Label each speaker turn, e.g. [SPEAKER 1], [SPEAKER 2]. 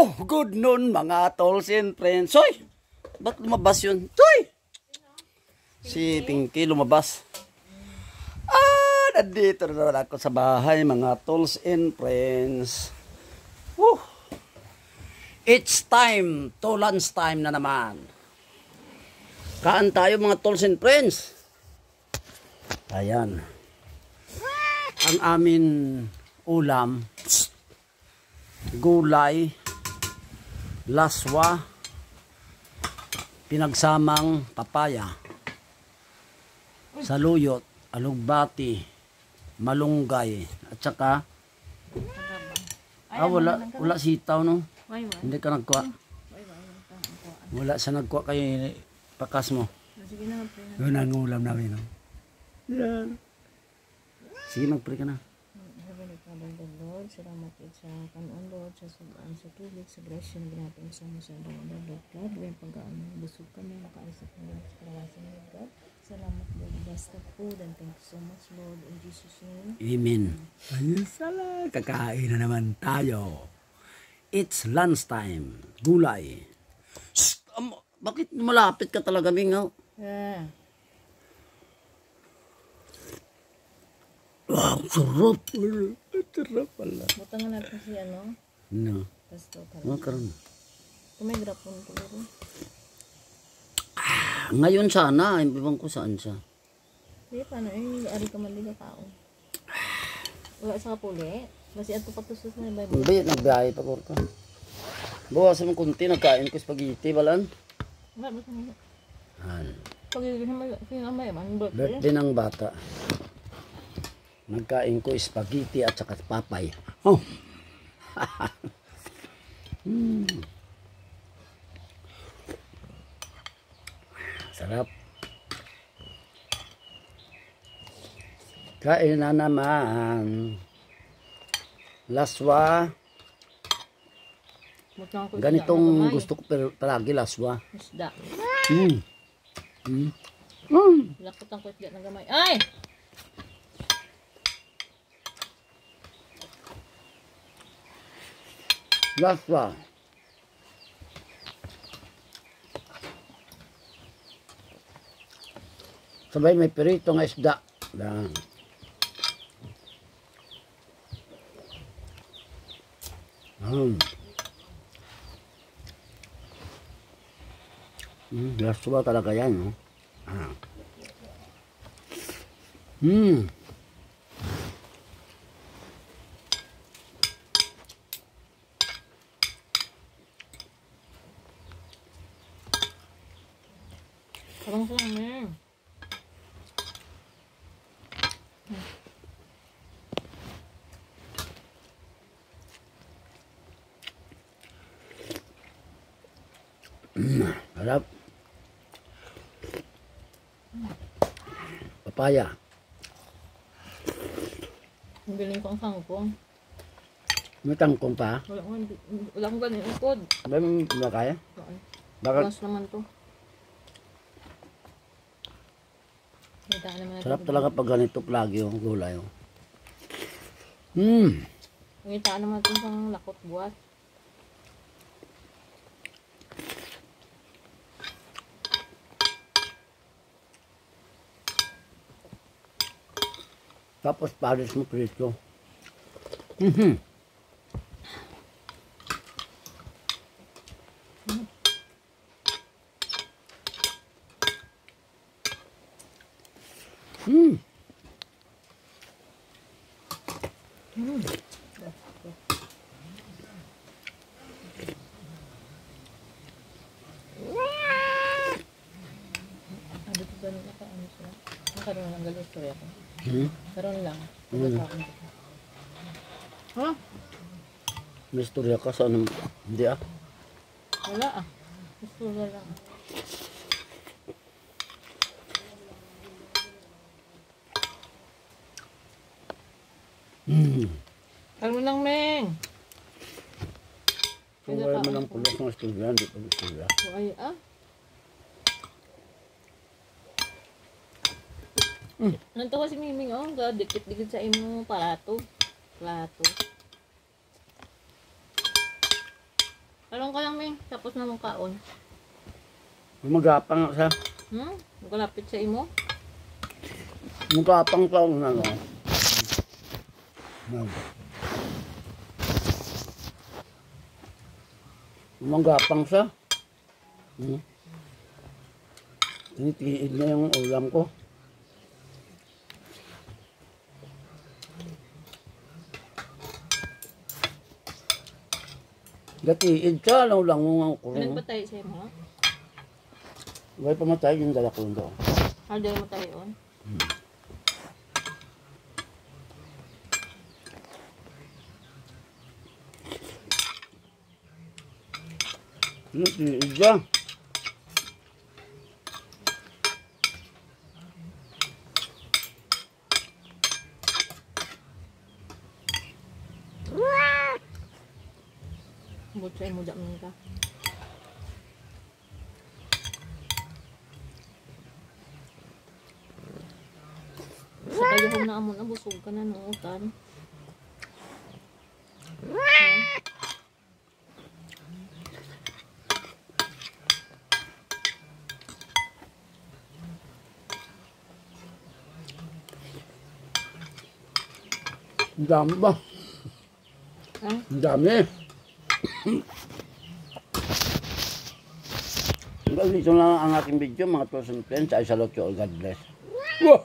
[SPEAKER 1] Good noon mga tolls and friends. Hoy! Ba't lumabas yun? Hoy! Si Pinky lumabas. Nandito na naman ako sa bahay mga tolls and friends. Woo! It's time to lunch time na naman. Kaan tayo mga tolls and friends. Ayan. Ang amin ulam, gulay, laswa, pinagsamang papaya, saluyot, alugbati, malunggay, at saka wala sitaw no. Hindi ka nagkuha. Wala sa nagkuha kay pakas mo. Yun ang ulam namin no. Yan. Sige, mag-pray ka na.
[SPEAKER 2] Heavenly Father, the Lord, salamat sa kanon, Lord, sa sugaan, sa tubig, sa grasya na ginapin sa mga sa dawan, Lord God, may pagkaan mo, busog kami, makaisip mo, sa kalawasan, Lord God. Salamat, Lord, bless the food, and thank you so much, Lord, in Jesus' name.
[SPEAKER 1] Amen. Ayun sala, kakain na naman tayo. It's lunch time. Gulay. Shh, bakit malapit ka talaga, Mingaw?
[SPEAKER 2] Yeah.
[SPEAKER 1] Wow, sarap. Sarap pala.
[SPEAKER 2] Butangan natin si ano?
[SPEAKER 1] No.
[SPEAKER 2] Pasto
[SPEAKER 1] Makaroon.
[SPEAKER 2] Kung may grapon ko rin.
[SPEAKER 1] Ngayon sana, ibang ko saan siya.
[SPEAKER 2] Hindi, paano ari ka maliga kao. Wala sa kapuli. Kasi ato patusos na yung Bible.
[SPEAKER 1] Hindi, nagbiyahe pa ko. Bawasan mo kunti, nagkain ko spaghetti, balan.
[SPEAKER 2] Wala, basta nila.
[SPEAKER 1] Han.
[SPEAKER 2] Pag-ibig
[SPEAKER 1] Birthday ng bata. Nagkain ko spaghetti at saka papay. Oh. Sarap. Kain na naman. Laswa. Ganitong gusto ko palagi laswa.
[SPEAKER 2] Isda. Lakutan ko isda ng gamay. Ay!
[SPEAKER 1] Laswa. Sabay may pirito nga isda. Yan. Laswa talaga yan. No?
[SPEAKER 2] Parang sa amin.
[SPEAKER 1] Harap. Papaya.
[SPEAKER 2] Ang galing ko ang sangkong.
[SPEAKER 1] May tangkong pa.
[SPEAKER 2] Wala akong galing ukod.
[SPEAKER 1] Ba mo kaya? Bakit?
[SPEAKER 2] Mas naman to.
[SPEAKER 1] Sarap talaga pag ganito lagi yung gulay.
[SPEAKER 2] Nangitaan naman itong pang lakot buhat.
[SPEAKER 1] Tapos pares mo prito.
[SPEAKER 2] Karoon lang galit ko ako. Karoon lang. Ha?
[SPEAKER 1] May istorya ka sa anong... Hindi ah.
[SPEAKER 2] Wala ah. Gusto lang. Karoon lang, Meng.
[SPEAKER 1] Kung wala mo lang pulos ng istorya, hindi pa istorya.
[SPEAKER 2] Ay ah. Nanto si Miming, oh, dikit-dikit sa imo plato. Talong ka lang, Ming. Tapos na mong kaon.
[SPEAKER 1] Magapang siya.
[SPEAKER 2] Magalapit sa imo.
[SPEAKER 1] Magapang ka na no. Magapang siya. Tinitiid na yung ulam ko. Gatiid siya, lang mo ang kurong.
[SPEAKER 2] Nagpatay sa imo.
[SPEAKER 1] Huwag pamatay yung dala ko doon.
[SPEAKER 2] Halday mo tayo on.
[SPEAKER 1] Gatiid siya.
[SPEAKER 2] Butsa mo dyan ka. Sa kayahong na amon, busog ka na nuutan.
[SPEAKER 1] Ang dami ba? Ang dami. Dito lang ang aking video mga tools and friends. I salute you all. God bless. Wow!